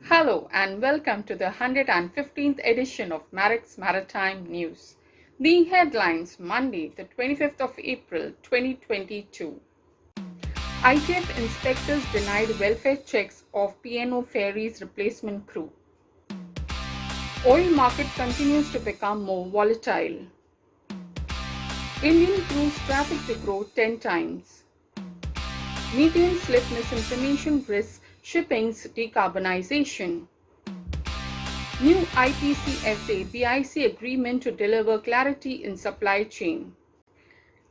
Hello and welcome to the 115th edition of Marex Maritime News. The headlines Monday, the 25th of April 2022. ITF inspectors denied welfare checks of PO Ferries replacement crew. Oil market continues to become more volatile. Indian cruise traffic to grow 10 times. Methane slip misinformation risks shipping's decarbonization. New IPCSA-BIC agreement to deliver clarity in supply chain.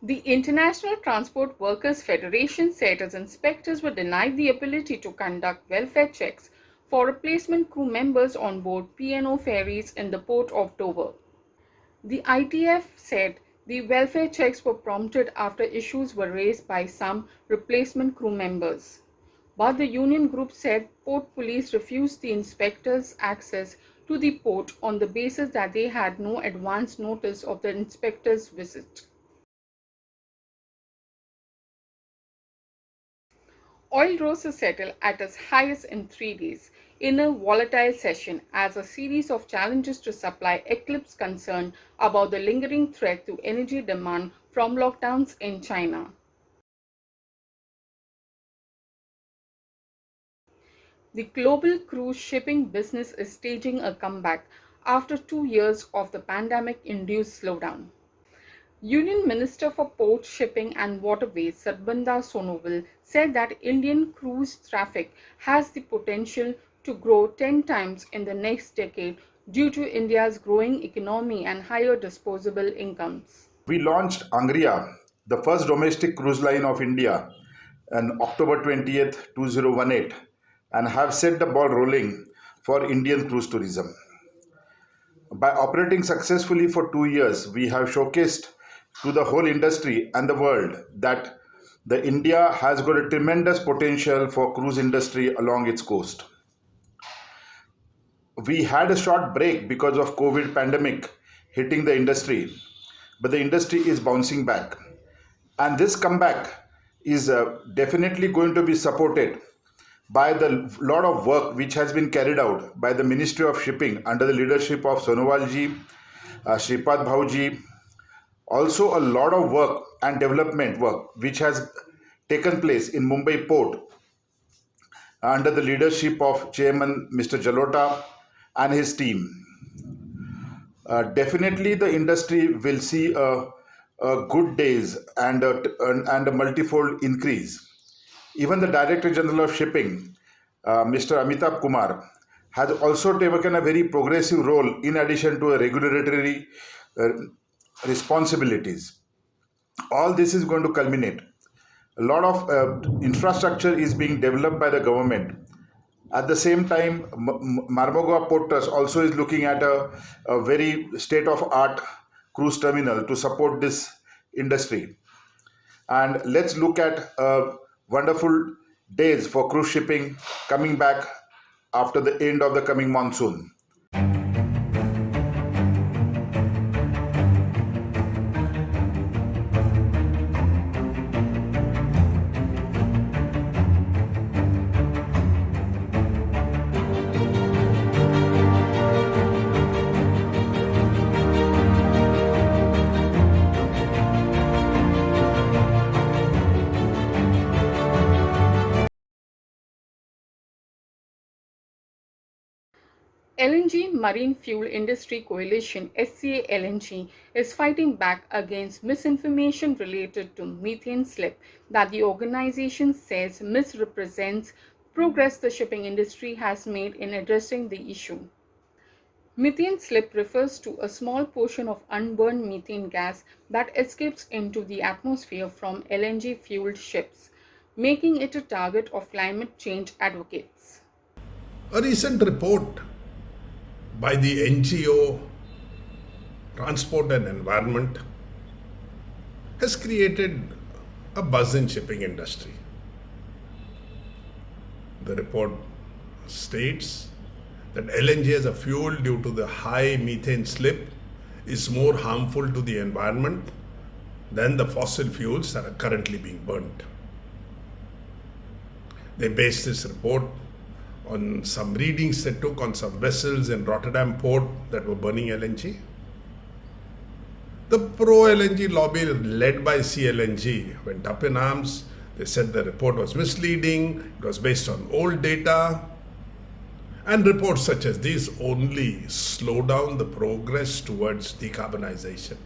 The International Transport Workers Federation said its inspectors were denied the ability to conduct welfare checks for replacement crew members on board PO ferries in the port of Dover. The ITF said the welfare checks were prompted after issues were raised by some replacement crew members. But the union group said port police refused the inspectors access to the port on the basis that they had no advance notice of the inspectors' visit. Oil rose to settle at its highest in 3 days in a volatile session as a series of challenges to supply eclipsed concern about the lingering threat to energy demand from lockdowns in China. The global cruise shipping business is staging a comeback after 2 years of the pandemic-induced slowdown. Union Minister for Port, Shipping and Waterways Sarabanda Sonowal said that Indian cruise traffic has the potential to grow 10 times in the next decade due to India's growing economy and higher disposable incomes. We launched Angria, the first domestic cruise line of India, on October 20th, 2018, and have set the ball rolling for Indian cruise tourism. By operating successfully for 2 years, we have showcased to the whole industry and the world that the India has got a tremendous potential for cruise industry along its coast. We had a short break because of COVID pandemic hitting the industry, but the industry is bouncing back. And this comeback is definitely going to be supported by the lot of work which has been carried out by the Ministry of Shipping under the leadership of Sonowal ji, Shripad Bhauji. Also a lot of work and development work which has taken place in Mumbai port under the leadership of Chairman Mr. Jalota and his team. Definitely the industry will see a good days and a multifold increase. Even the Director General of Shipping, Mr. Amitabh Kumar, has also taken a very progressive role in addition to a regulatory responsibilities. All this is going to culminate. A lot of infrastructure is being developed by the government. At the same time, Marmogao Port Trust also is looking at a very state-of-art cruise terminal to support this industry. And let's look at wonderful days for cruise shipping coming back after the end of the coming monsoon. LNG Marine Fuel Industry Coalition SCA LNG is fighting back against misinformation related to methane slip that the organization says misrepresents progress the shipping industry has made in addressing the issue. Methane slip refers to a small portion of unburned methane gas that escapes into the atmosphere from LNG fueled ships, making it a target of climate change advocates. A recent report by the NGO Transport and Environment has created a buzz in shipping industry. The report states that LNG as a fuel due to the high methane slip is more harmful to the environment than the fossil fuels that are currently being burnt. They base this report on some readings they took on some vessels in Rotterdam port that were burning LNG. The pro-LNG lobby led by CLNG went up in arms. They said the report was misleading, it was based on old data, and reports such as these only slow down the progress towards decarbonization.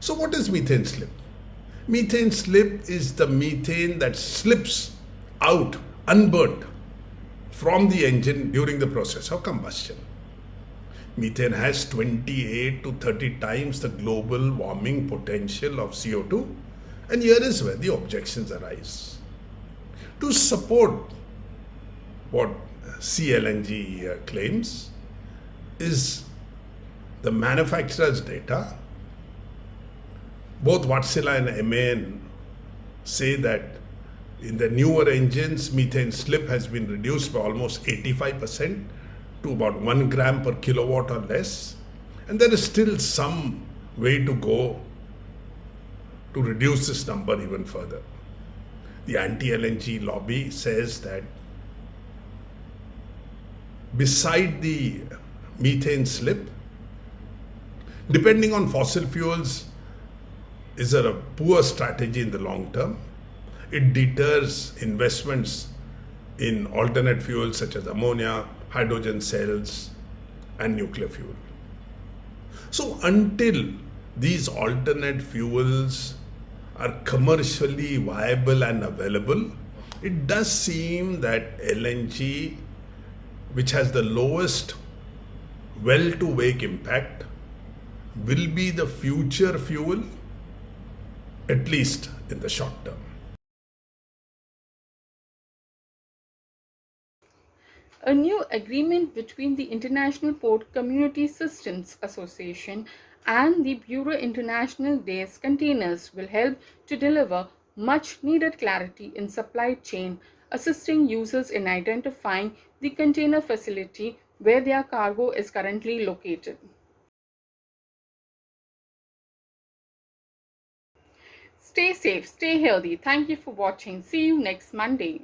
So what is methane slip? Methane slip is the methane that slips out unburnt from the engine during the process of combustion. Methane has 28 to 30 times the global warming potential of CO2, and here is where the objections arise. To support what CLNG claims is the manufacturer's data. Both Wärtsilä and MAN say that in the newer engines, methane slip has been reduced by almost 85% to about 1 gram per kilowatt or less. And there is still some way to go to reduce this number even further. The anti-LNG lobby says that beside the methane slip, depending on fossil fuels is a poor strategy in the long term. It deters investments in alternate fuels such as ammonia, hydrogen cells, and nuclear fuel. So until these alternate fuels are commercially viable and available, it does seem that LNG, which has the lowest well-to-wake impact, will be the future fuel, at least in the short term. A new agreement between the International Port Community Systems Association and the Bureau International des Containers will help to deliver much needed clarity in supply chain, assisting users in identifying the container facility where their cargo is currently located. Stay safe, stay healthy. Thank you for watching. See you next Monday.